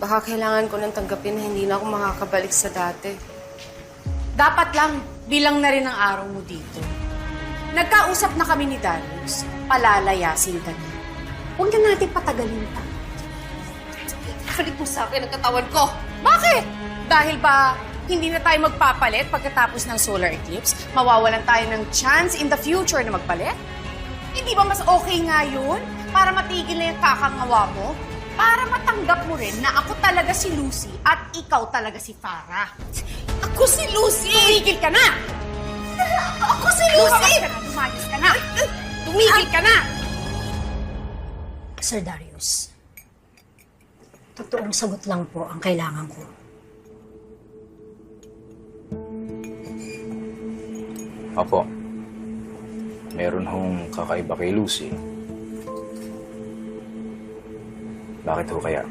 Baka kailangan ko nang tanggapin na hindi na ako makakabalik sa dati. Dapat lang, bilang na rin ang araw mo dito. Nagkausap na kami ni Darius. Palalayasin ka niya. Huwag na natin patagalin pa. Balik mo sa akin ang katawan ko! Bakit? Dahil ba hindi na tayo magpapalit pagkatapos ng solar eclipse? Mawawalan tayo ng chance in the future na magpalit? Hindi ba mas okay nga yun? Para matigil na yung kakangawa mo? Para matanggap mo rin na ako talaga si Lucy at ikaw talaga si Farah. Ako si Lucy! Tumigil ka na! Ako si Lucy! Lumayas ka na! Tumigil ka na! Sir Darius, totoong sagot lang po ang kailangan ko. Opo. Meron hong kakaiba kay Lucy. Bakit ho kaya?